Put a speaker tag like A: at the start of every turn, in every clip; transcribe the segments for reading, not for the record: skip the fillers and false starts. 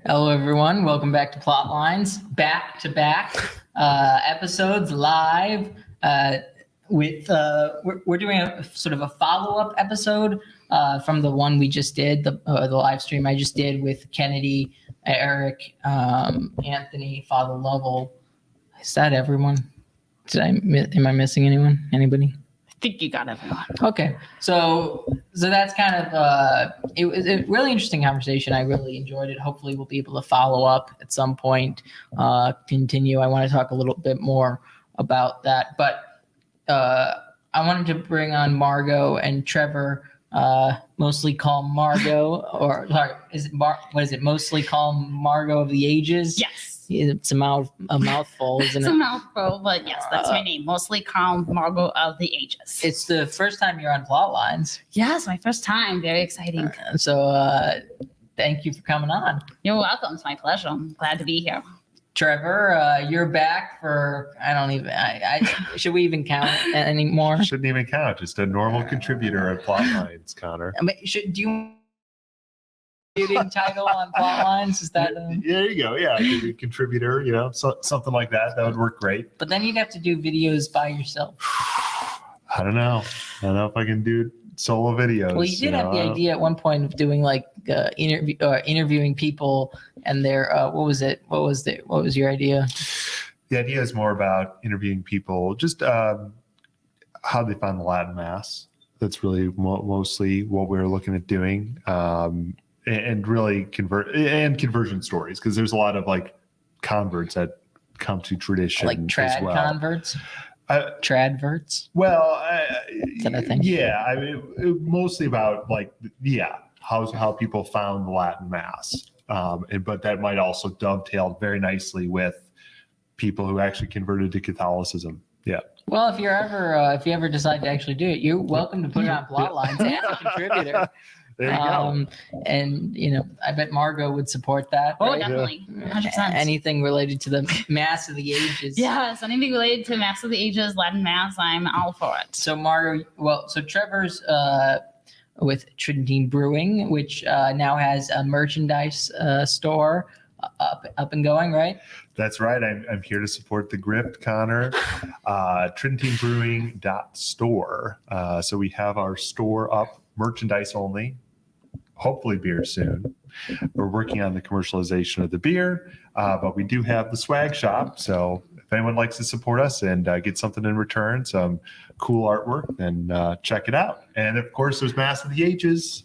A: Hello, everyone. Welcome back to Plotlines. Back-to-back episodes live. We're doing a sort of a follow-up episode from the one we just did, the live stream I just did with Kennedy, Eric, Anthony, Father Lovell. Is that everyone? Am I missing anyone? Anybody?
B: I think you got everyone.
A: Okay, so that's kind of it was a really interesting conversation. I really enjoyed it. Hopefully, we'll be able to follow up at some point. Continue. I want to talk a little bit more about that, but I wanted to bring on Margo and Trevor. Mostly call Margo, or sorry, is it what is it? Mostly call Margo of the Ages.
B: Yes.
A: It's a mouthful, isn't it?
B: It's a mouthful, but yes, that's my name. Mostly call Margo of the Ages.
A: It's the first time you're on Plotlines.
B: Yes, my first time. Very exciting.
A: So thank you for coming on.
B: You're welcome. It's my pleasure. I'm glad to be here.
A: Trevor, you're back for, should we even count anymore?
C: Shouldn't even count. Just a normal contributor at Plotlines, Connor.
A: Do you title on Plotlines? Is that
C: there you go. Yeah, a contributor, something like that. That would work great.
A: But then you'd have to do videos by yourself.
C: I don't know if I can do solo videos.
A: Well, you did have the idea at one point of doing like interviewing people and their what was your idea?
C: The idea is more about interviewing people, just how they found the Latin Mass. That's really mostly what we're looking at doing. And really conversion stories, because there's a lot of like converts that come to tradition,
A: like trad
C: as well.
A: Converts, tradverts.
C: Well,
A: is that a thing?
C: Yeah, I mean, mostly about how people found the Latin Mass, but that might also dovetail very nicely with people who actually converted to Catholicism. Yeah.
A: Well, if you ever decide to actually do it, you're welcome to put it on Plotlines as a contributor.
C: There you go.
A: And I bet Margo would support that.
B: Oh,
A: right?
B: definitely. 100%.
A: Anything related to the Mass of the Ages.
B: Yes, anything related to Mass of the Ages, Latin Mass, I'm all for it.
A: So Margo, so Trevor's with Trinity Brewing, which now has a merchandise store up and going, right?
C: That's right. I'm here to support the grift, Connor. TrinityBrewing.store. So we have our store up, merchandise only. Hopefully beer soon. We're working on the commercialization of the beer, but we do have the swag shop. So if anyone likes to support us and get something in return, some cool artwork, then check it out. And of course, there's Mass of the Ages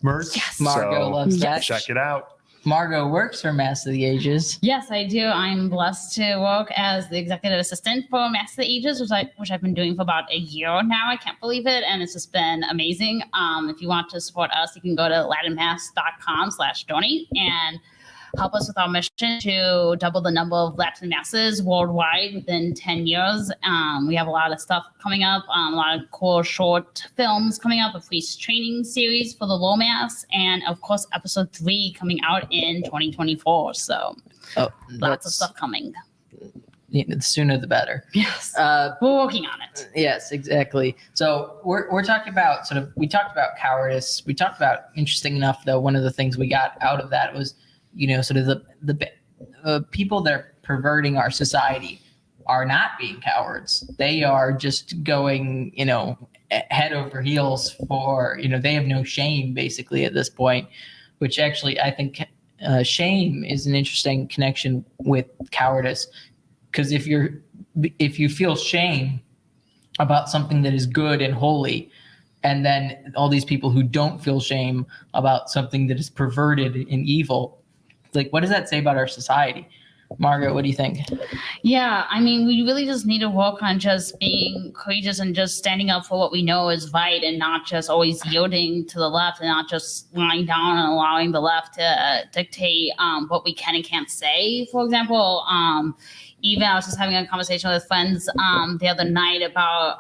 C: merch.
B: Yes.
A: Margo loves that.
C: Check it out.
A: Margo works for Mass of the Ages.
B: Yes, I do. I'm blessed to work as the executive assistant for Mass of the Ages, which I've been doing for about a year now. I can't believe it, and it's just been amazing. If you want to support us, you can go to latinmass.com/donate and help us with our mission to double the number of Latin Masses worldwide within 10 years. We have a lot of stuff coming up, a lot of cool short films coming up, a free training series for the Low Mass, and of course, episode 3 coming out in 2024. So lots of stuff coming.
A: The sooner the better.
B: Yes, we're working on it.
A: Yes, exactly. So we're talking about we talked about cowardice. We talked about, interesting enough, though, one of the things we got out of that was, sort of the people that are perverting our society are not being cowards. They are just going, head over heels for, they have no shame basically at this point, which actually I think shame is an interesting connection with cowardice. Because if you feel shame about something that is good and holy, and then all these people who don't feel shame about something that is perverted and evil, like, what does that say about our society? Margo, what do you think?
B: Yeah, I mean, we really just need to work on just being courageous and just standing up for what we know is right, and not just always yielding to the left, and not just lying down and allowing the left to dictate what we can and can't say. For example, even I was just having a conversation with friends the other night about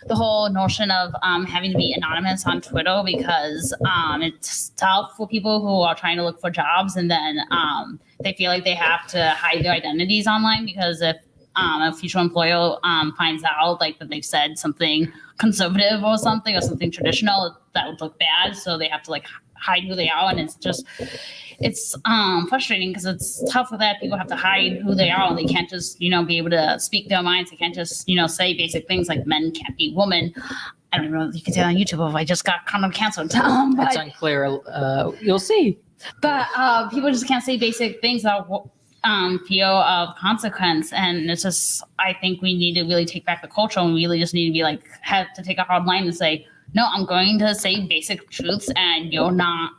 B: the whole notion of having to be anonymous on Twitter, because it's tough for people who are trying to look for jobs, and then they feel like they have to hide their identities online, because if a future employer finds out like that they've said something conservative or something traditional, that would look bad. So they have to like hide who they are, and it's frustrating because it's tough with that. People have to hide who they are, and they can't just be able to speak their minds. They can't just say basic things like men can't be women. I don't know if you can say that on YouTube if I just got kind of canceled.
A: It's unclear. You'll see.
B: But people just can't say basic things without fear of consequence. And it's just, I think we need to really take back the culture, and we really just need to be like, have to take a hard line and say, no, I'm going to say basic truths, and you're not,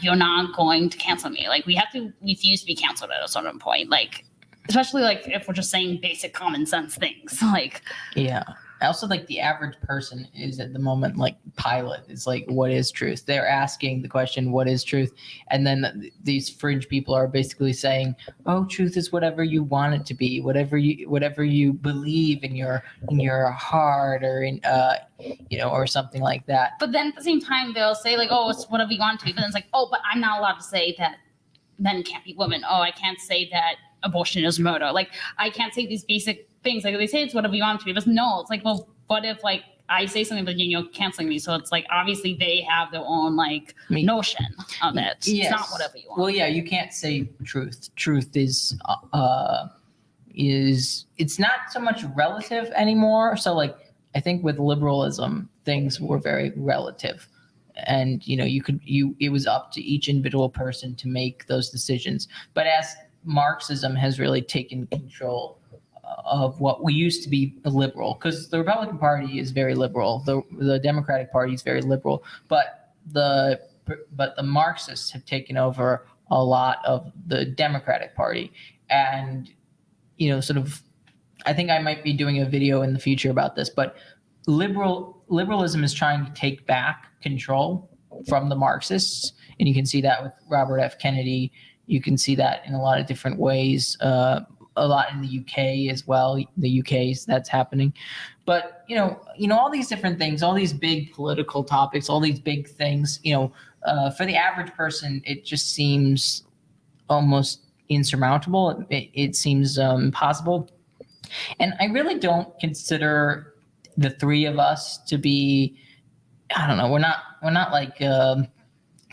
B: you're not going to cancel me. Like, we have to refuse to be canceled at a certain point. Like, especially like if we're just saying basic common sense things. Like,
A: yeah. I also like the average person is at the moment like Pilate. It's like, what is truth? They're asking the question, what is truth? And then these fringe people are basically saying, oh, truth is whatever you want it to be, whatever you believe in your heart, or in or something like that.
B: But then at the same time, they'll say like, oh, it's whatever you want it to be. But then it's like, oh, but I'm not allowed to say that men can't be women. Oh, I can't say that abortion is murder. Like, I can't say these basic things. Like, they say it's whatever you want it to be, but no, it's like, well, what if like I say something, but you're canceling me? So it's like, obviously they have their own like notion of it.
A: Yes.
B: It's not whatever you want.
A: Well, yeah, you can't say truth. Truth is it's not so much relative anymore. So like, I think with liberalism, things were very relative. And it was up to each individual person to make those decisions. But as Marxism has really taken control of what we used to be liberal, because the Republican Party is very liberal, the Democratic Party is very liberal, but the Marxists have taken over a lot of the Democratic Party. And I think I might be doing a video in the future about this, but liberalism is trying to take back control from the Marxists, and you can see that with Robert F. Kennedy. You can see that in a lot of different ways, a lot in the UK as well. The UK's that's happening, but all these different things, all these big political topics, all these big things. For the average person, it just seems almost insurmountable. It seems impossible, and I really don't consider the three of us to be. I don't know. We're not like.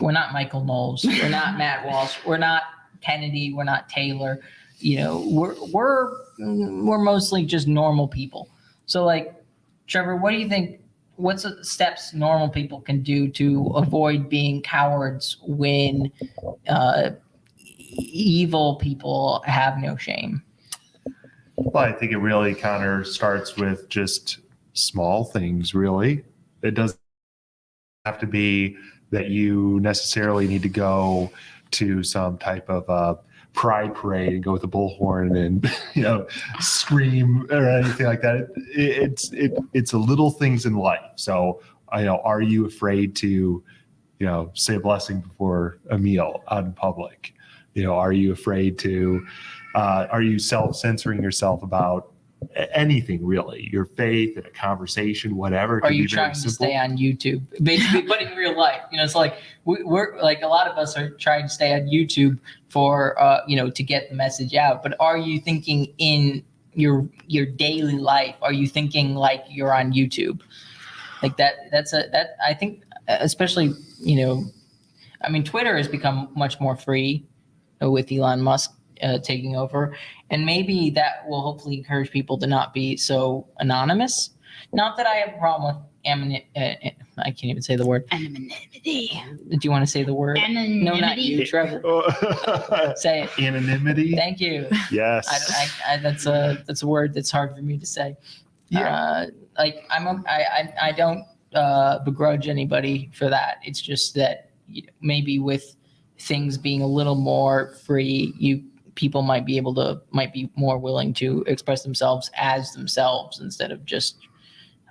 A: We're not Michael Knowles. We're not Matt Walsh. We're not Kennedy. We're not Taylor. We're mostly just normal people. So like, Trevor, what do you think? What's the steps normal people can do to avoid being cowards when evil people have no shame?
C: Well, I think it really kind of starts with just small things, really. It doesn't have to be that you necessarily need to go to some type of pride parade and go with a bullhorn and scream or anything like that. It's a little things in life. So are you afraid to say a blessing before a meal out in public? Are you afraid to? Are you self-censoring yourself about anything, really? Your faith in a conversation, whatever.
A: Are you trying to stay on YouTube? Basically, but in real life, it's like we're like, a lot of us are trying to stay on YouTube for to get the message out. But are you thinking in your daily life? Are you thinking like you're on YouTube? Like that I think, especially Twitter has become much more free with Elon Musk taking over, and maybe that will hopefully encourage people to not be so anonymous. Not that I have a problem with I can't even say the word.
B: Anonymity.
A: Do you want to say the word?
B: Anonymity.
A: No, not you, Trevor. Say it.
C: Anonymity.
A: Thank you.
C: Yes.
A: I that's a word that's hard for me to say.
C: Yeah.
A: I don't begrudge anybody for that. It's just that maybe with things being a little more free, people might be more willing to express themselves as themselves instead of just,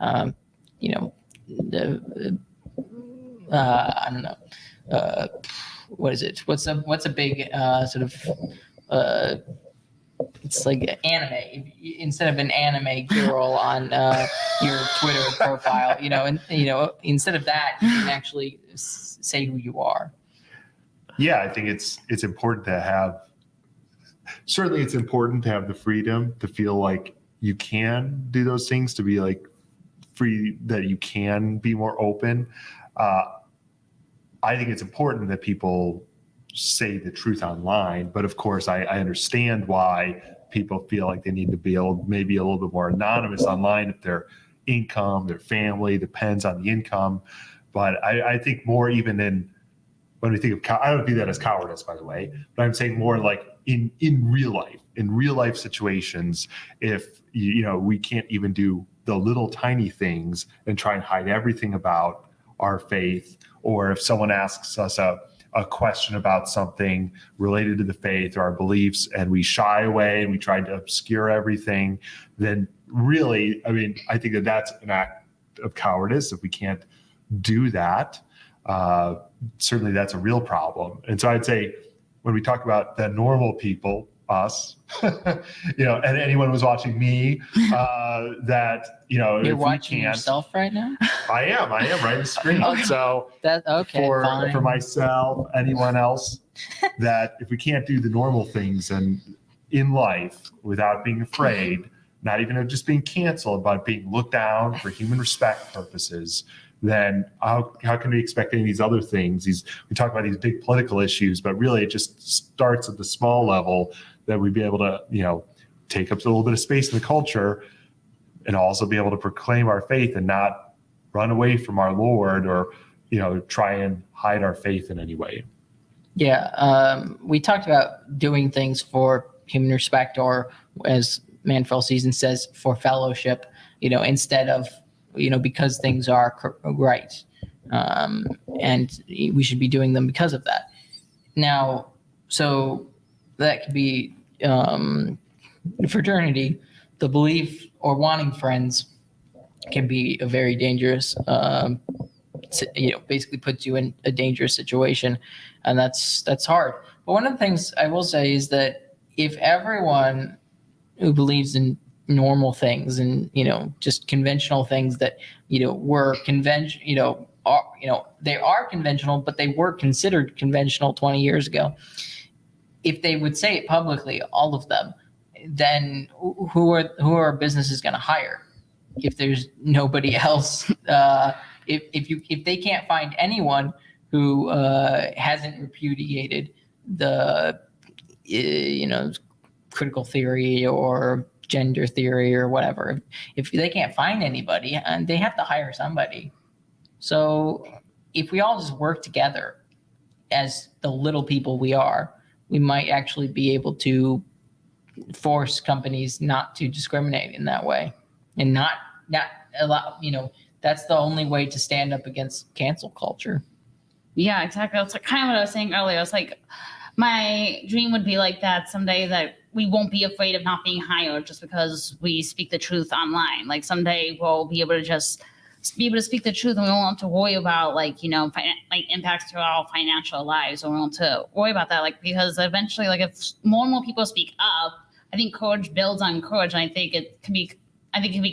A: I don't know, what is it? What's a big sort of, it's like anime. Instead of an anime girl on your Twitter profile, instead of that, you can actually say who you are.
C: Yeah, I think it's important to have. Certainly, it's important to have the freedom to feel like you can do those things, to be like free, that you can be more open. I think it's important that people say the truth online, but of course I understand why people feel like they need to be able maybe a little bit more anonymous online if their income, their family depends on the income. But I think more even in when we think of, I don't view that as cowardice, by the way, but I'm saying more like in real life situations, if we can't even do the little tiny things and try and hide everything about our faith, or if someone asks us a question about something related to the faith or our beliefs and we shy away and we try to obscure everything, then really, I mean, I think that that's an act of cowardice if we can't do that. Certainly that's a real problem. And so I'd say when we talk about the normal people, us, and anyone who's watching me, that,
A: you're watching yourself right now.
C: I am right on the screen.
A: Okay.
C: So
A: That's okay.
C: for myself, anyone else, that if we can't do the normal things and in life without being afraid, not even of just being canceled, but being looked down for human respect purposes, then how can we expect any of these other things? We talk about these big political issues, but really it just starts at the small level that we'd be able to, take up a little bit of space in the culture and also be able to proclaim our faith and not run away from our Lord or, try and hide our faith in any way.
A: Yeah. We talked about doing things for human respect, or as Manfell Season says, for fellowship, instead of, because things are right. And we should be doing them because of that. Now, so that could be fraternity. The belief or wanting friends can be a very dangerous, basically puts you in a dangerous situation. And that's hard. But one of the things I will say is that if everyone who believes in normal things and just conventional things that were conventional, they are conventional, but they were considered conventional 20 years ago. If they would say it publicly, all of them, then who are businesses going to hire if there's nobody else? If they can't find anyone who hasn't repudiated the critical theory or gender theory or whatever, if they can't find anybody, and they have to hire somebody. So if we all just work together as the little people we are, we might actually be able to force companies not to discriminate in that way, and not allow, that's the only way to stand up against cancel culture.
B: Yeah, exactly. That's kind of what I was saying earlier. It's like my dream would be like that someday, that we won't be afraid of not being hired just because we speak the truth online. Like someday we'll be able to speak the truth, and we won't have to worry about impacts to our financial lives, or we won't have to worry about that. Because eventually, if more and more people speak up, I think courage builds on courage, and I think it can be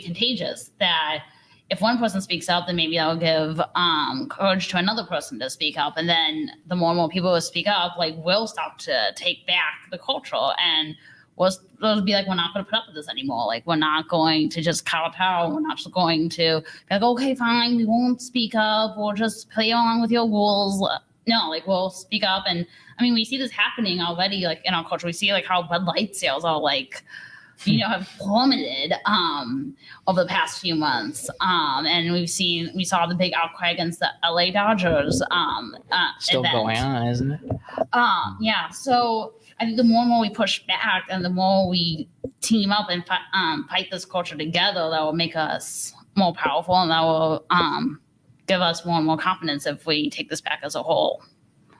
B: contagious. That if one person speaks up, then maybe that'll give courage to another person to speak up, and then the more and more people who speak up, we'll start to take back the culture, and we'll be like, we're not going to put up with this anymore. We're not going to just kowtow. We're not just going to be like, okay, fine, we won't speak up. We'll just play along with your rules. No, we'll speak up. And I mean, we see this happening already, in our culture. We see how Bud Light sales are have plummeted over the past few months. And we saw the big outcry against the LA Dodgers.
A: Still
B: event.
A: Going on, isn't it?
B: Yeah. So I think the more and more we push back, and the more we team up and fight this culture together, that will make us more powerful, and that will give us more and more confidence if we take this back as a whole,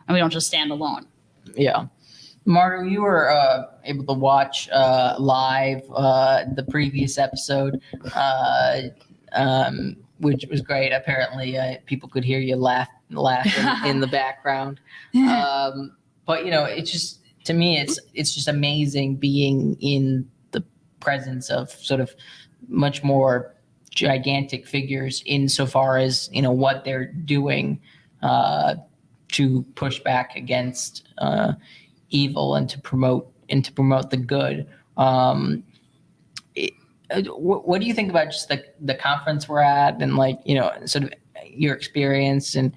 B: and we don't just stand alone.
A: Yeah. Margo, you were able to watch live the previous episode, which was great. Apparently, people could hear you laugh in the background. But it's just, to me, it's just amazing being in the presence of sort of much more gigantic figures insofar as what they're doing to push back against evil and to promote the good. What do you think about just the conference we're at, and sort of your experience, and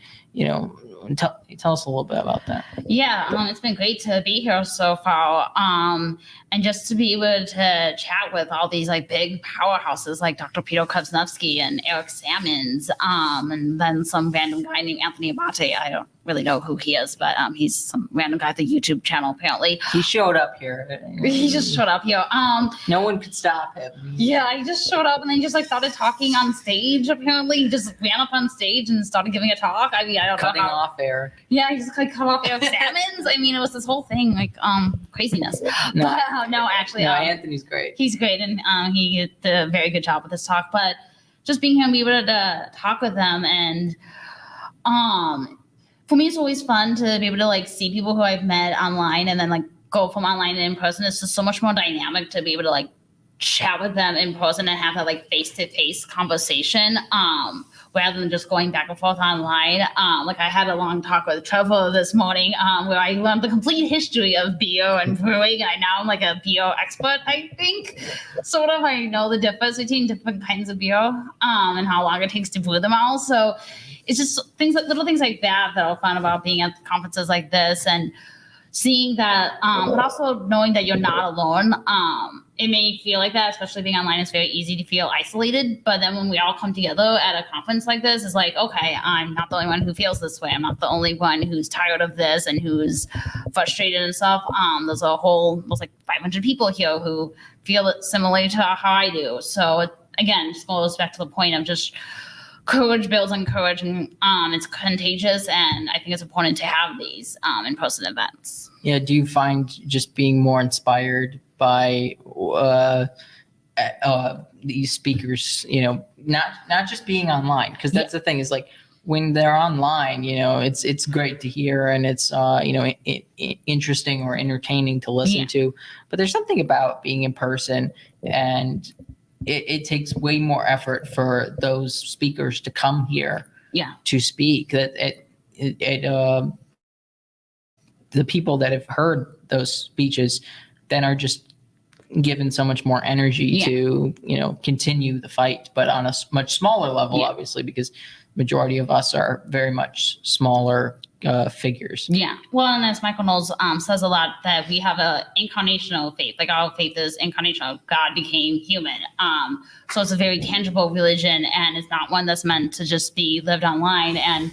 A: tell us a little bit about that.
B: Yeah, it's been great to be here so far, and just to be able to chat with all these like big powerhouses like Dr. Peter Kuznovsky and Eric Sammons, and then some random guy named Anthony Abate. I don't really know who he is, but he's some random guy at the YouTube channel apparently.
A: He showed up here.
B: He just showed up here.
A: No one could stop him.
B: Yeah, he just showed up and then just like started talking on stage. Apparently, he just ran up on stage and started giving a talk. I mean, I don't
A: Cutting
B: know.
A: off Eric.
B: Yeah, he just like cut off Eric Sammons. I mean, it was this whole thing, like craziness.
A: No.
B: But, no, actually,
A: No, Anthony's great.
B: he's great, and he did a very good job with this talk. But just being here and be able to talk with them, and for me, it's always fun to be able to like see people who I've met online and then like go from online and in person. It's just so much more dynamic to be able to like chat with them in person and have that like face-to-face conversation, rather than just going back and forth online. Like I had a long talk with Trevor this morning, where I learned the complete history of beer and brewing. I now am like a beer expert, I think. Sort of, I know the difference between different kinds of beer, and how long it takes to brew them all. So it's just little things like that that are fun about being at conferences like this and seeing that, but also knowing that you're not alone. It may feel like that, especially being online. It's very easy to feel isolated. But then when we all come together at a conference like this, it's like, okay, I'm not the only one who feels this way. I'm not the only one who's tired of this and who's frustrated and stuff. There's like 500 people here who feel it similarly to how I do. So again, just goes back to the point of just courage builds on courage, and it's contagious. And I think it's important to have these in-person events.
A: Yeah. Do you find just being more inspired by these speakers, not just being online, because that's the thing is like when they're online, it's great to hear and it's interesting or entertaining to listen to, but there's something about being in person, and it takes way more effort for those speakers to come here to speak. That the people that have heard those speeches then are just given so much more energy to continue the fight, but on a much smaller level, obviously, because majority of us are very much smaller figures.
B: Yeah. Well, and as Michael Knowles says a lot, that we have a incarnational faith. Like our faith is incarnational. God became human. So it's a very tangible religion, and it's not one that's meant to just be lived online. And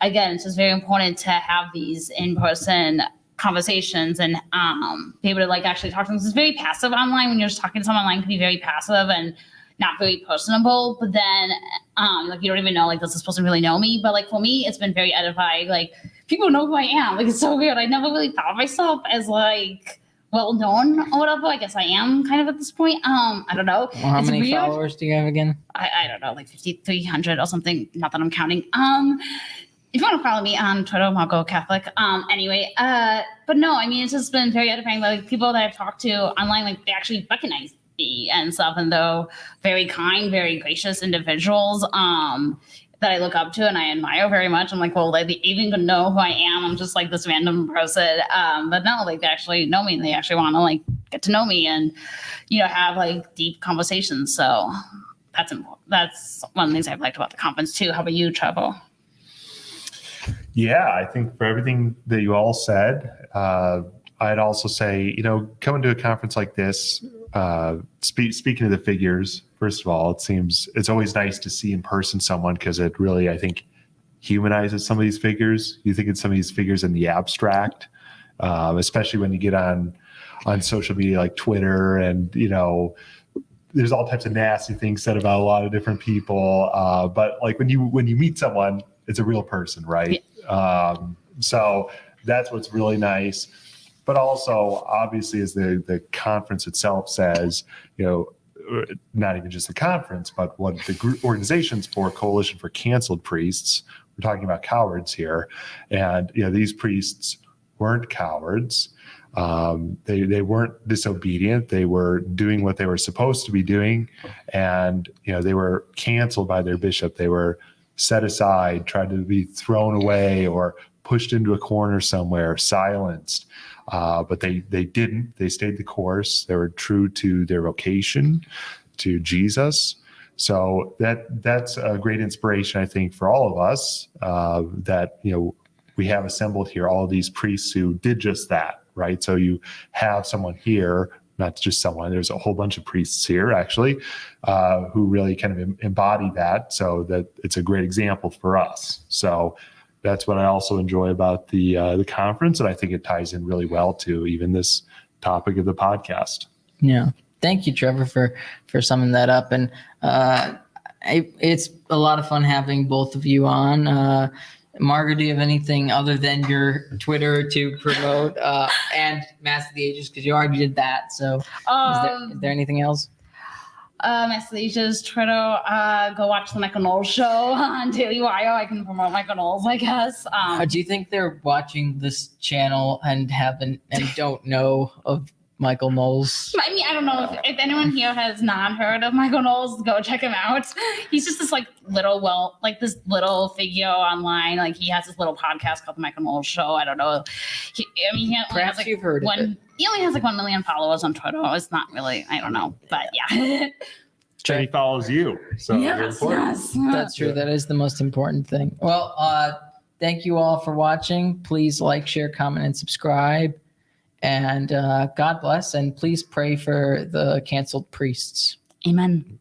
B: again, it's just very important to have these in-person conversations and be able to like actually talk to them. It's very passive online. When you're just talking to someone online, it can be very passive and not very personable. But then like you don't even know like this is supposed to really know me. But like for me, it's been very edifying. Like people know who I am. Like it's so weird. I never really thought of myself as like well known or whatever. I guess I am kind of at this point. I don't know.
A: Well, how many followers do you have again?
B: I don't know, like 5,300 or something. Not that I'm counting. If you want to follow me on Twitter, Margo Catholic. Anyway, but no, I mean, it's just been very edifying. Like people that I've talked to online, like they actually recognize me and stuff, and though very kind, very gracious individuals that I look up to and I admire very much. I'm like, well, they even gonna know who I am. I'm just like this random person, but no, like they actually know me and they actually want to like get to know me and have like deep conversations. So that's important. That's one of the things I've liked about the conference too. How about you, Trevor?
C: Yeah, I think for everything that you all said, I'd also say, coming to a conference like this, speaking of the figures, first of all, it's always nice to see in person someone, because it really, I think, humanizes some of these figures. You think of some of these figures in the abstract, especially when you get on social media like Twitter, and there's all types of nasty things said about a lot of different people. But like when you meet someone, it's a real person, right? So that's what's really nice. But also, obviously, as the conference itself says, not even just the conference, but what the organization's for, Coalition for Canceled Priests. We're talking about cowards here. And, these priests weren't cowards. They weren't disobedient. They were doing what they were supposed to be doing. And, they were canceled by their bishop. They were set aside, tried to be thrown away or pushed into a corner somewhere, silenced. But they didn't. They stayed the course. They were true to their vocation, to Jesus. So that's a great inspiration, I think, for all of us, that, we have assembled here all of these priests who did just that, right? So you have someone here, not just someone, there's a whole bunch of priests here actually, who really kind of embody that, so that it's a great example for us. So that's what I also enjoy about the conference, and I think it ties in really well to even this topic of the podcast.
A: Yeah. Thank you, Trevor, for summing that up. And it's a lot of fun having both of you on. Margo, do you have anything other than your Twitter to promote and Master of the Ages? Because you already did that. So is there anything else?
B: Master of the Ages, Twitter, go watch the Michael Knowles show on Daily Wire. I can promote Michael Knowles, I guess.
A: Do you think they're watching this channel and don't know of Michael Knowles?
B: I mean, I don't know if anyone here has not heard of Michael Knowles, go check him out. He's just this this little figure online. Like, he has this little podcast called the Michael Knowles Show. I don't know.
A: Perhaps you've heard of it.
B: He only has 1 million followers on Twitter. It's not really, I don't know, but yeah.
C: And he follows you. So
B: yes.
A: That's true. That is the most important thing. Well, thank you all for watching. Please like, share, comment, and subscribe. And God bless, and please pray for the canceled priests.
B: Amen.